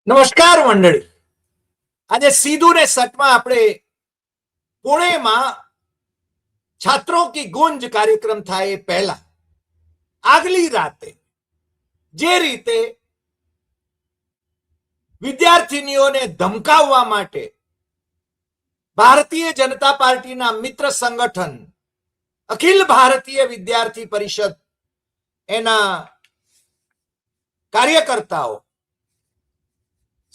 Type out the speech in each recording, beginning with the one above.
નમસ્કાર મંડળી. આજે સીધું ને સટમાં આપણે પુણેમાં છાત્રો કી ગુંજ કાર્યક્રમ થાય એ પહેલા આગલી રાતે જે રીતે વિદ્યાર્થીનીઓને ધમકાવવા માટે ભારતીય જનતા પાર્ટીના મિત્ર સંગઠન અખિલ ભારતીય વિદ્યાર્થી પરિષદ એના કાર્યકર્તાઓ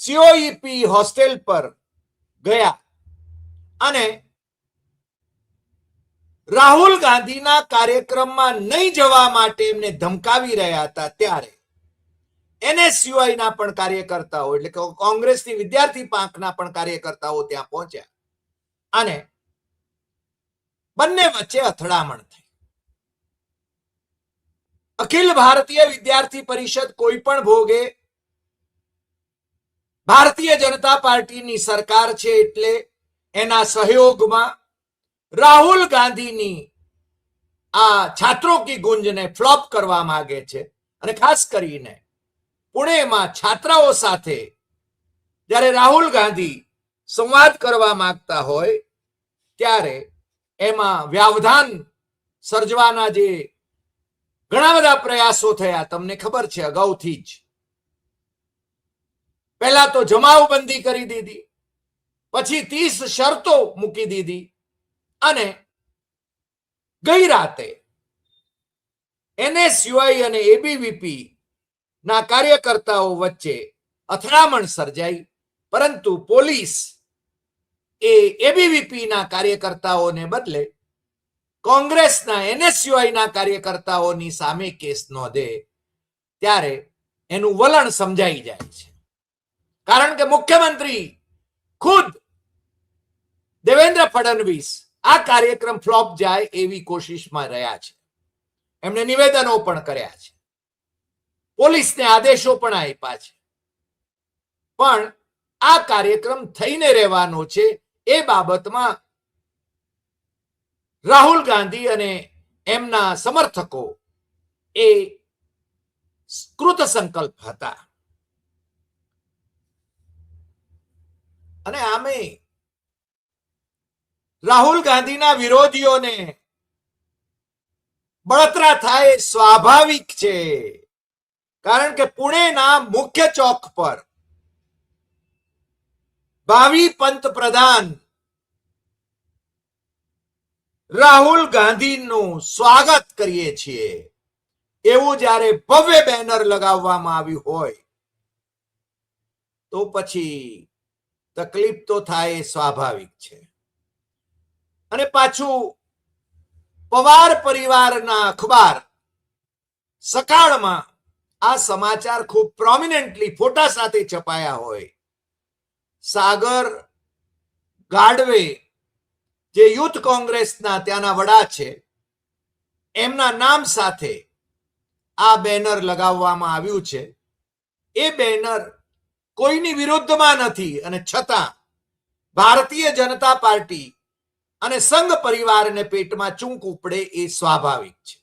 સીઓઈપી હોસ્ટેલ પર ગયા અને રાહુલ ગાંધીના કાર્યક્રમમાં નહીં જવા માટે એમને ધમકાવી રહ્યા હતા, ત્યારે એનએસયુઆઈના પણ કાર્યકર્તાઓ એટલે કે કોંગ્રેસની વિદ્યાર્થી પાંખના પણ કાર્યકર્તાઓ ત્યાં પહોંચ્યા અને બંને વચ્ચે અથડામણ થઈ. અખિલ ભારતીય વિદ્યાર્થી પરિષદ કોઈ પણ ભોગે ભારતીય જનતા પાર્ટીની સરકાર છે, એટલે એના સહયોગમાં રાહુલ ગાંધીની આ છાત્રો કી ગુંજને ફ્લોપ કરવા માંગે છે. અને ખાસ કરીને પુણેમાં છાત્રાઓ સાથે જ્યારે રાહુલ ગાંધી સંવાદ કરવા માંગતા હોય ત્યારે એમાં વ્યવધાન સર્જવાના જે ઘણા બધા પ્રયાસો થયા, તમને ખબર છે. અગાઉથી જ પહેલા તો જમાવબંધી કરી દીધી, પછી 30 શરતો મૂકી દીધી અને ગઈ રાતે એનએસયુઆઈ અને એબીવીપી ના કાર્યકર્તાઓ વચ્ચે અથડામણ સર્જાઈ, પરંતુ પોલીસ એ એબીવીપી ના કાર્યકર્તાઓને બદલે કોંગ્રેસના એનએસયુઆઈ ના કાર્યકર્તાઓની સામે કેસ નોંધે ત્યારે એનું વલણ સમજાઈ જાય છે. કારણ કે મુખ્યમંત્રી ખુદ દેવેન્દ્ર ફડણવીસ આ કાર્યક્રમ ફ્લોપ જાય એવી કોશિશમાં રહ્યા છે. એમણે નિવેદનો પણ કર્યા છે, પોલીસને આદેશો પણ આપ્યા છે, પણ આ કાર્યક્રમ થઈને રહેવાનો છે એ બાબતમાં રાહુલ ગાંધી અને એમના સમર્થકો એ કૃત સંકલ્પ હતા. અને આમે રાહુલ ગાંધીના વિરોધીઓને બળતરા થાય સ્વાભાવિક છે, કારણ કે પુણેના મુખ્ય ચોક પર ભાવિ પંતપ્રધાન રાહુલ ગાંધીનું સ્વાગત કરીએ છીએ એવું જ્યારે ભવ્ય બેનર લગાવવામાં આવ્યું હોય તો પછી તકલીફ તો થાય એ સ્વાભાવિક છે. અને પાછું પવાર પરિવારના અખબાર સકાળમાં આ સમાચાર ખૂબ પ્રોમિનન્ટલી ફોટા સાથે છપાયા હોય. સાગર ગાડવે જે યુથ કોંગ્રેસના ત્યાંના વડા છે, એમના નામ સાથે આ બેનર લગાવવામાં આવ્યું છે. એ બેનર કોઈની વિરુદ્ધમાં નથી અને છતાં ભારતીય જનતા પાર્ટી અને સંઘ પરિવારને પેટમાં ચૂંક ઉપડે એ સ્વાભાવિક છે.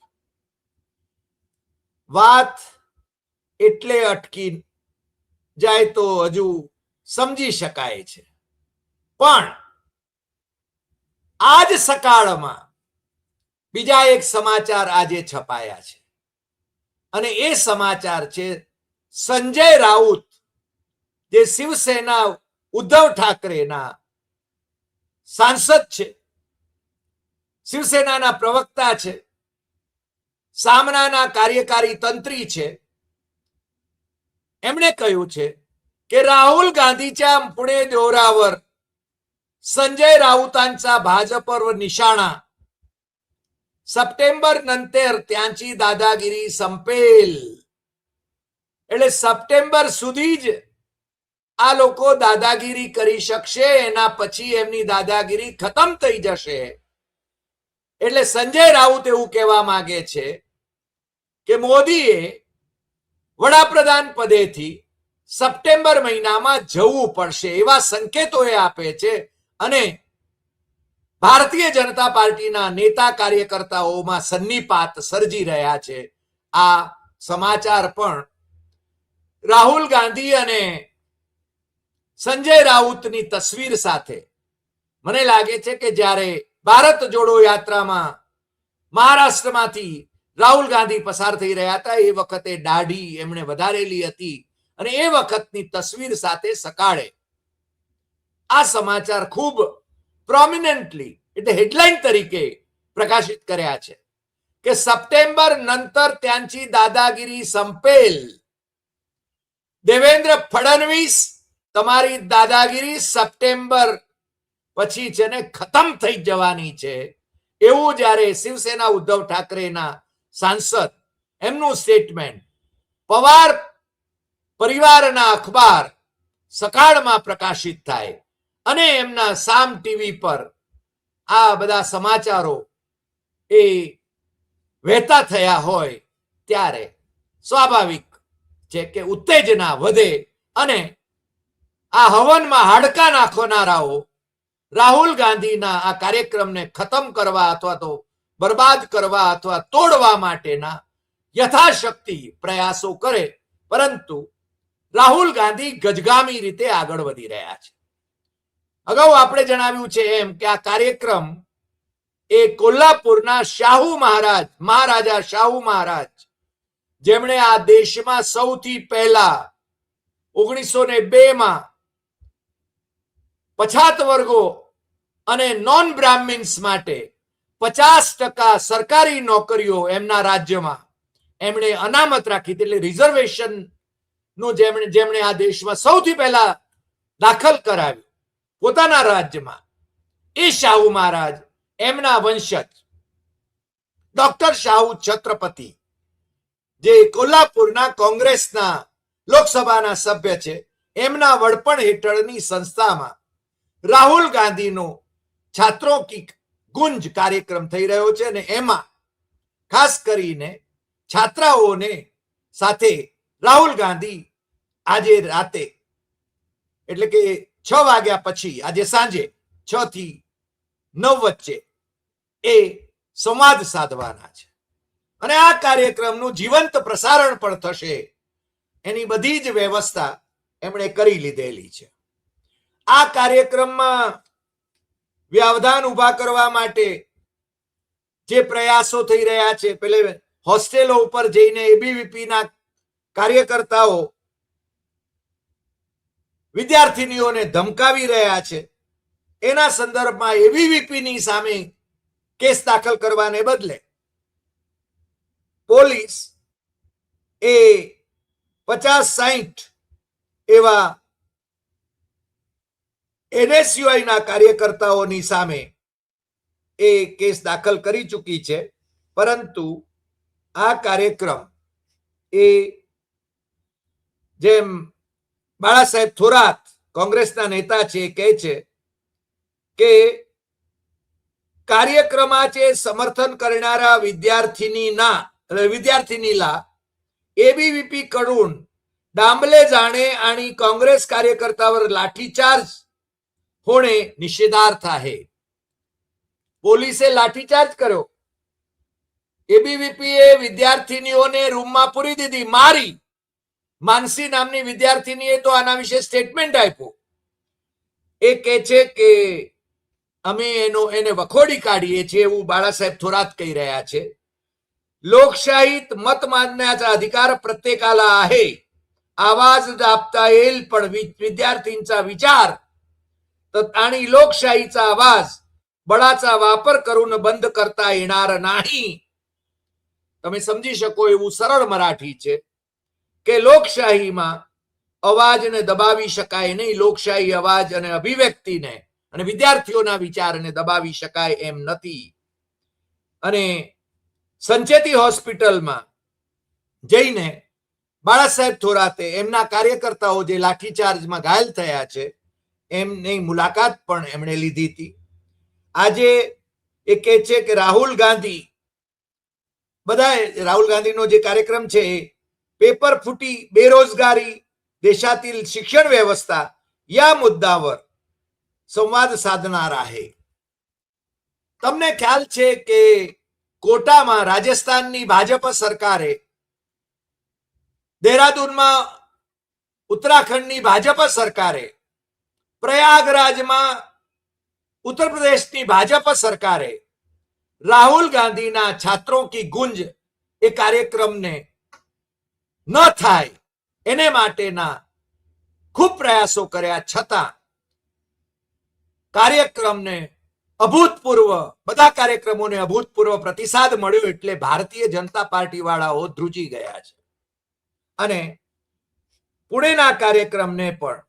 વાત એટલે અટકી જાય તો હજુ સમજી શકાય છે, પણ આજ સકાળમાં બીજા એક સમાચાર આજે છપાયા છે અને એ સમાચાર છે સંજય રાઉત, જે શિવસેના ઉદ્ધવ ઠાકરેના સાંસદ છે, શિવસેનાના પ્રવક્તા છે, સામનાના કાર્યકારી તંત્રી છે. એમણે કહ્યું છે की राहुल गांधीच्या पुणे दौऱ्यावर संजय राऊतांचा भाजपवर निशाणा, सप्टेंबर नंतर त्यांची दादागिरी संपेल. એટલે સપ્ટેમ્બર સુધી જ આ લોકો દાદાગીરી કરી શકશે, એના પછી એમની દાદાગીરી ખતમ થઈ જશે. એટલે સંજય રાઉત એવું કહેવા માંગે છે કે મોદીએ વડાપ્રધાન પદેથી સપ્ટેમ્બર મહિનામાં જવું પડશે એવા સંકેતો એ આપે છે. અને ભારતીય જનતા પાર્ટીના નેતા કાર્યકર્તાઓમાં સન્નિપાત સર્જી રહ્યા છે. આ સમાચાર પણ રાહુલ ગાંધી અને સંજય રાઉતની તસવીર સાથે મને લાગે છે કે જ્યારે ભારત જોડો યાત્રામાં મહારાષ્ટ્રમાંથી રાહુલ ગાંધી પસાર થઈ રહ્યા હતા એ વખતે દાઢી એમણે વધારેલી હતી અને એ વખતની તસવીર સાથે સકાળે આ સમાચાર ખૂબ પ્રોમિનન્ટલી એટલે હેડલાઇન તરીકે પ્રકાશિત કર્યા છે કે સપ્ટેમ્બર નંतर त्यांची દાદાગીરી સંપેલ. દેવેન્દ્ર ફડણવીસ, તમારી દાદાગીરી સપ્ટેમ્બર પછી છે ને ખતમ થઈ જવાની છે, એવું જ્યારે શિવસેના ઉદ્ધવ ઠાકરેના સાંસદ એમનું સ્ટેટમેન્ટ પવાર પરિવારના અખબાર સકાળમાં પ્રકાશિત થાય અને એમના સામ ટીવી પર આ બધા સમાચારો એ વહેતા થયા હોય ત્યારે સ્વાભાવિક છે કે ઉત્તેજના વધે અને આ હવનમાં હાડકા નાખનારાઓ રાહુલ ગાંધીના આ કાર્યક્રમને ખતમ કરવા અથવા તો બરબાદ કરવા અથવા તોડવા માટેના યથાશક્તિ પ્રયાસો કરે, પરંતુ રાહુલ ગાંધી ગજગામી રીતે આગળ વધી રહ્યા છે. અગાઉ આપણે જણાવ્યું છે એમ કે આ કાર્યક્રમ એ કોલ્હાપુરના શાહુ મહારાજા શાહુ મહારાજ, જેમણે આ દેશમાં સૌથી પહેલા 1902 પછાત વર્ગો અને નોન બ્રાહ્મિન્સ માટે 50% સરકારી નોકરીઓ એમના રાજ્યમાં એમણે અનામત રાખી, એટલે રિઝર્વેશન નું જેમણે આ દેશમાં સૌથી પહેલા દાખલ કરાવ્યું પોતાના રાજ્યમાં, એ શાહુ મહારાજ એમના વંશજ ડોક્ટર શાહુ છત્રપતિ, જે કોલ્હાપુરના કોંગ્રેસના લોકસભાના સભ્ય છે, એમના વડપણ હેઠળની સંસ્થામાં રાહુલ ગાંધીનો છાત્રો કી ગુંજ કાર્યક્રમ થઈ રહ્યો છે અને એમાં ખાસ કરીને છાત્રાઓને સાથે રાહુલ ગાંધી આજે રાતે એટલે કે 6 વાગ્યા પછી આજે સાંજે 6 થી 9 વચ્ચે એ સંવાદ સાધવાના છે અને આ કાર્યક્રમનું જીવંત પ્રસારણ પણ થશે. એની બધી જ વ્યવસ્થા એમણે કરી લીધેલી છે. આ કાર્યક્રમમાં વ્યવધાન ઉભા કરવા માટે જે પ્રયાસો થઈ રહ્યા છે, પેલે હોસ્ટેલો ઉપર જઈને એબીવીપી ના કાર્યકર્તાઓ વિદ્યાર્થીનીઓને ધમકાવી રહ્યા છે, એના સંદર્ભમાં એબીવીપી ની સામે કેસ દાખલ કરવાને બદલે પોલીસ એ 50-60 એવા એનએસયુઆઈ ના કાર્યકર્તાઓની સામે એ કેસ દાખલ કરી ચૂકી છે. પરંતુ આ કાર્યક્રમ એ જેમ બાળા સાહેબ થોરાત કોંગ્રેસના નેતા છે કહે છે કે કાર્यक्रमाचे समर्थन करणाऱ्या विद्यार्थिनीला एबीव्हीपी कडून डांबले जाणे आणि काँग्रेस कार्यकर्त्यावर लाठीचार्ज होणे निषेधार्थ आहे. પોલીસે લાઠીચાર્જ કર્યો, એબીવીપી એ વિદ્યાર્થીનીઓને રૂમમાં પૂરી દીધી, મારી. માનસી નામની વિદ્યાર્થીનીએ તો આના વિશે સ્ટેટમેન્ટ આપ્યું. એ કહે છે કે અમે એને વખોડી કાઢીએ છીએ, એવું બાળા સાહેબ થોरात કહી રહ્યા છે. लोकशाहीत मत मांडण्याचा अधिकार प्रत्येकाला आहे. आवाज दाबता येईल, पण विद्यार्थींचा विचार आणि लोकशाहीचा आवाज बळाचा वापर करून बंद करता येणार नाही. તમે સમજી શકો એવું સરળ મરાઠી છે કે લોકશાહીમાં અવાજને દબાવી શકાય નહીં, લોકશાહી અવાજ અને અભિવ્યક્તિને અને વિદ્યાર્થીઓના વિચારને દબાવી શકાય એમ નથી. અને સંચેતી હોસ્પિટલમાં જઈને બાળા સાહેબ થોરાતે એમના કાર્યકર્તાઓ જે લાઠીચાર્જમાં ઘાયલ થયા છે એમની મુલાકાત પણ એમણે લીધી હતી. આજે એ કહે છે કે રાહુલ ગાંધીનો જે કાર્યક્રમ છે એ પેપર ફૂટી, બેરોજગારી, देशातील शिक्षण व्यवस्था या मुद्द्यावर संवाद साधणार आहे. તમને ખ્યાલ છે કે કોટામાં રાજસ્થાનની ભાજપ સરકારે, દેહરાદૂનમાં ઉત્તરાખંડની ભાજપ સરકારે પ્રયાગરાજમાં उत्तर प्रदेश की भाजपा सरकारे राहुल गांधी ना छात्रों की गुंज ए कार्यक्रम ने न थाय एने माटेना खूब प्रयासों कर्या छतां कार्यक्रमने अभूतपूर्व बधा कार्यक्रमोने अभूतपूर्व प्रतिसाद मळ्यो एटले भारतीय जनता पार्टी वाळाओ ध्रुजी गया छे अने पुणेना कार्यक्रमने पण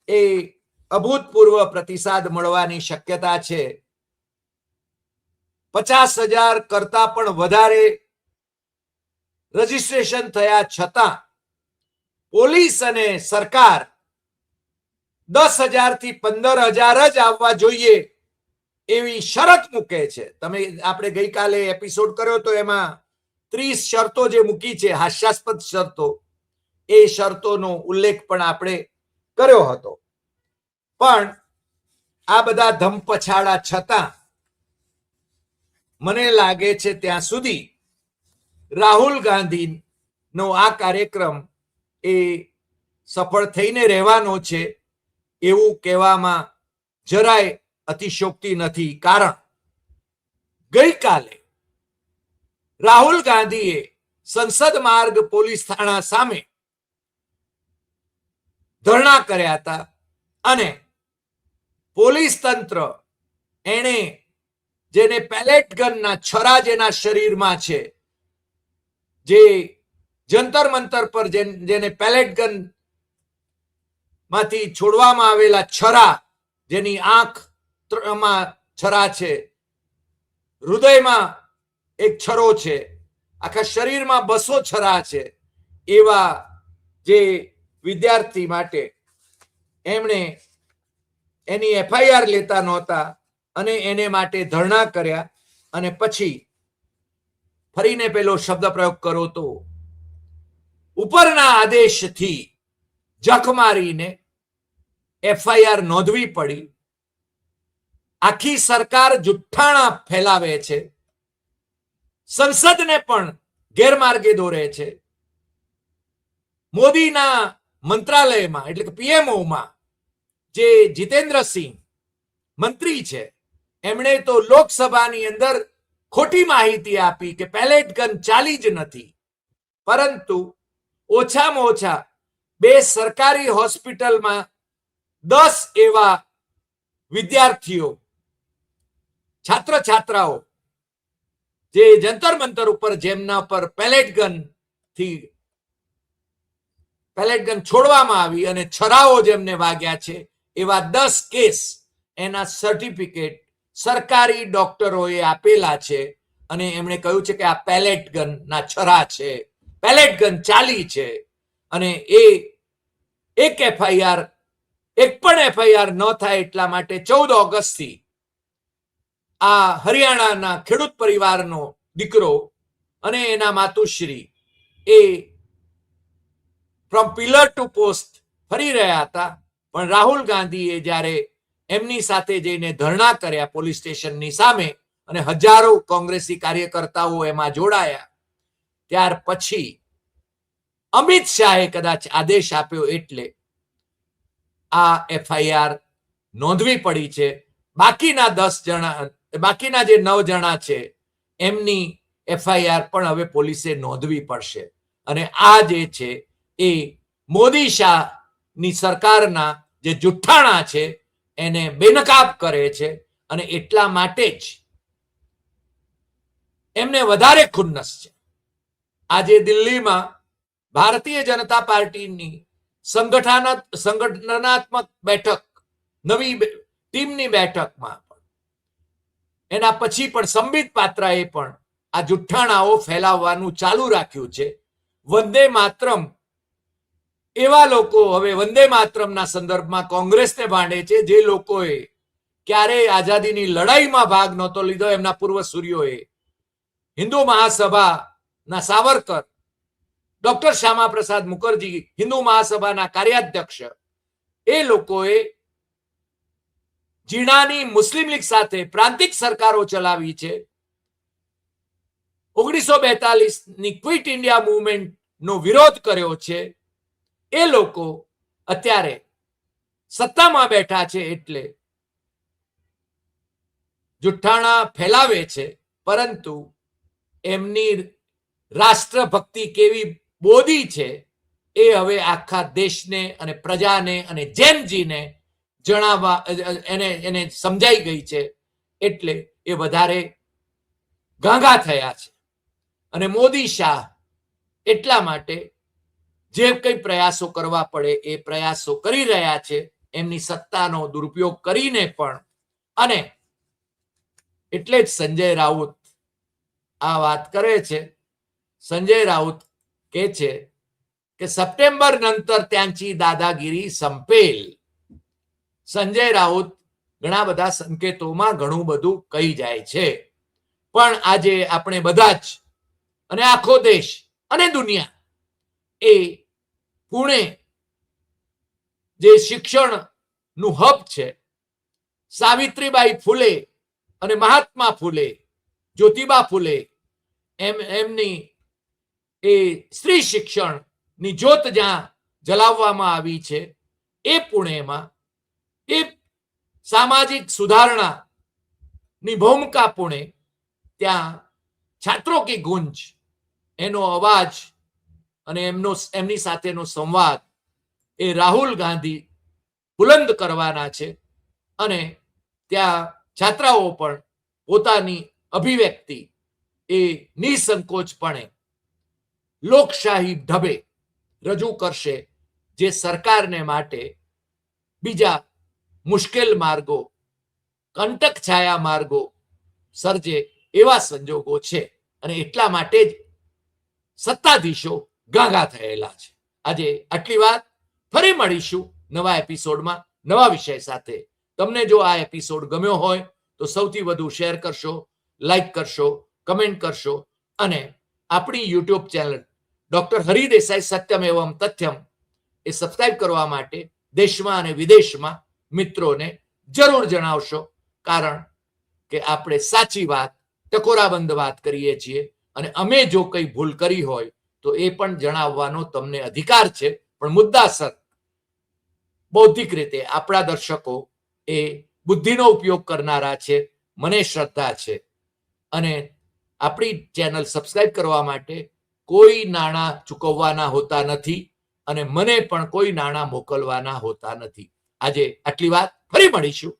ए अभूतपूर्व प्रतिसाद मळवानी शक्यता छे। 50,000 करता पण वधारे रजिस्ट्रेशन थया छतां पोलीस अने सरकार 10,000 થી 15,000 જ આવવા જોઈએ એવી શરત મૂકે છે। તમે આપણે ગઈકાલે એપિસોડ કર્યો તો એમાં 30 શરતો જે મૂકી છે હાસ્યાસ્પદ શરતો એ શરતોનો ઉલ્લેખ પણ આપણે કર્યો હતો। પણ આ બધા ધમપછાડા છતાં મને લાગે છે ત્યાં સુધી રાહુલ ગાંધીનો આ કાર્યક્રમ એ સફળ થઈને રહેવાનો છે એવું કહેવામાં જરાય અતિશયોક્તિ નથી। કારણ ગઈકાલે રાહુલ ગાંધીએ સંસદ માર્ગ પોલીસ થાણા સામે ધરણા કર્યા હતા અને પોલીસ તંત્ર એણે જેને પેલેટ ગનના છરા જેના શરીરમાં છે જે જંતર મંતર પર જેને પેલેટ ગન માંથી છોડવામાં આવેલા છરા જેની આંખમાં છરા છે હૃદયમાં એક છરો છે આખા શરીરમાં 200 છરા છે એવા જે વિદ્યાર્થી માટે એમણે એની એફઆઈઆર લેતા નહોતા અને એને માટે ધરણા કર્યા અને પછી ફરીને પેલો શબ્દ પ્રયોગ કરો તો ઉપરના આદેશથી જખ મારીને એફઆઈઆર નોંધવી પડી। આખી સરકાર જુઠ્ઠાણા ફેલાવે છે, સંસદને પણ ગેરમાર્ગે દોરે છે। મોદીના મંત્રાલયમાં એટલે કે પીએમઓમાં જે જીતેન્દ્ર સિંહ મંત્રી છે એમણે તો લોકસભાની અંદર ખોટી માહિતી આપી કે પેલેટ ગન ચાલી જ નથી, પરંતુ ઓછામાં ઓછા 2 સરકારી હોસ્પિટલમાં 10 એવા વિદ્યાર્થીઓ છાત્ર છાત્રાઓ જે જંતર મંતર ઉપર જેમના પર પેલેટ ગન છોડવામાં આવી અને છરાઓ જેમને વાગ્યા છે એવા 10 કેસ એના સર્ટિફિકેટ સરકારી ડોક્ટરોએ આપેલા છે અને એમણે કહ્યું છે કે આ પેલેટ ગન ના છરા છે, પેલેટ ગન ચાલી છે અને એ એક પણ એફઆઈઆર ન થાય એટલા માટે 14 ઓગસ્ટથી આ હરિયાણાના ખેડૂત પરિવારનો દીકરો અને એના માતુશ્રી એ ફ્રોમ પિલર ટુ પોસ્ટ ફરી રહ્યા હતા। પણ રાહુલ ગાંધીએ જ્યારે એમની સાથે જઈને ધરણા કર્યા પોલીસ સ્ટેશનની સામે અને હજારો કોંગ્રેસી કાર્યકર્તાઓ એમાં જોડાયા, ત્યાર પછી અમિત શાહે કદાચ આદેશ આપ્યો એટલે આ એફઆઈઆર નોંધવી પડી છે। બાકીના જે 9 જણા છે એમની એફઆઈઆર પણ હવે પોલીસે નોંધવી પડશે અને આ જે છે એ મોદી શાહની સરકારના જે જુઠ્ઠાણા છે એને બેનકાબ કરે છે અને એટલા માટે જ એમને વધારે ખુન્નસ છે। આજે દિલ્હીમાં ભારતીય જનતા પાર્ટીની સંગઠનાત્મક બેઠક નવી ટીમની બેઠકમાં એના પછી પણ સંબિત પાત્રાએ પણ આ જુઠ્ઠાણાઓ ફેલાવવાનું ચાલુ રાખ્યું છે। વંદે માતરમ એવા લોકો હવે વંદે માતરમના સંદર્ભમાં કોંગ્રેસને ભાંડે છે જે લોકોએ ક્યારેય આઝાદીની લડાઈમાં ભાગ નહોતો લીધો। એમના પૂર્વસૂરીઓએ હિન્દુ મહાસભાના સાવરકર, ડોક્ટર શ્યામા પ્રસાદ મુખર્જી હિન્દુ મહાસભાના કાર્યાધ્યક્ષ એ લોકોએ જીણાની મુસ્લિમ લીગ સાથે પ્રાંતિક સરકારો ચલાવી છે। 1942ની ક્વિટ ઇન્ડિયા મૂવમેન્ટનો વિરોધ કર્યો છે। એ લોકો અત્યારે સત્તામાં બેઠા છે એટલે જુઠ્ઠાણા ફેલાવે છે, પરંતુ એમની રાષ્ટ્રભક્તિ કેવી બોધી છે એ હવે આખા દેશને અને પ્રજાને અને જેનજીને જણાવવા એને સમજાઈ ગઈ છે, એટલે એ વધારે ગાંગા થયા છે. અને મોદી શાહ એટલા માટે જે કંઈ પ્રયાસો કરવા પડે એ પ્રયાસો કરી રહ્યા છે, એમની સત્તાનો દુરુપયોગ કરીને પણ. અને એટલે જ સંજય રાઉત આ વાત કરે છે. સંજય રાઉત કહે છે કે સપ્ટેમ્बर नंतर त्यांची દાદાગીરી સંપેલ. સંજય રાઉત ઘણા બધા સંકેતોમાં ઘણું બધું કહી જાય છે, પણ આજે આપણે બધા જ અને આખો દેશ અને દુનિયા એ પુણે જે શિક્ષણનું હબ છે, સાવિત્રીબાઈ ફૂલે અને મહાત્મા ફૂલે, જ્યોતિબા ફૂલે એમની એ સ્ત્રી શિક્ષણની જ્યોત જ્યાં જલાવવામાં આવી છે, એ પુણેમાં એ સામાજિક સુધારણાની ભૂમિકા પુણે, ત્યાં છાત્રો કી ગુંજ એનો અવાજ અને એમની સાથેનો સંવાદ એ રાહુલ ગાંધી બુલંદ કરવાના છે. અને ત્યાં છાત્રાઓ પણ પોતાની અભિવ્યક્તિ એ નિસંકોચપણે લોકશાહી ઢબે રજૂ કરશે, જે સરકારને માટે બીજા મુશ્કેલ માર્ગો, કંટક છાયા માર્ગો સર્જે એવા સંજોગો છે. અને એટલા માટે જ સત્તાધીશો ગાંગા થયેલા છે. આજે આટલી વાત. ફરી મળીશું નવા એપિસોડમાં નવા વિષય સાથે. તમને જો આ એપિસોડ ગમ્યો હોય તો સૌથી વધુ શેર કરશો, લાઈક કરશો, કમેન્ટ કરશો, અને આપણી YouTube channel doctor Hari Desai સત્યમ એવમ તથ્યમ એ સબસ્ક્રાઇબ કરવા માટે દેશમાં અને વિદેશમાં મિત્રોને જરૂર જણાવશો, કારણ કે આપણે સાચી વાત, ટકોરાબંધ વાત કરીએ છીએ. અને અમે જો કંઈ ભૂલ કરી હોય તો એ પણ જણાવવાનો તમને અધિકાર છે, પણ મુદ્દાસર બૌદ્ધિક રીતે આપણા દર્શકો એ બુદ્ધિનો ઉપયોગ કરનારા છે, મને શ્રદ્ધા છે. અને આપણી ચેનલ સબસ્ક્રાઇબ કરવા માટે કોઈ નાણાં ચૂકવવાના હોતા નથી, અને મને પણ કોઈ નાણાં મોકલવાના હોતા નથી. આજે આટલી વાત. ફરી મળીશું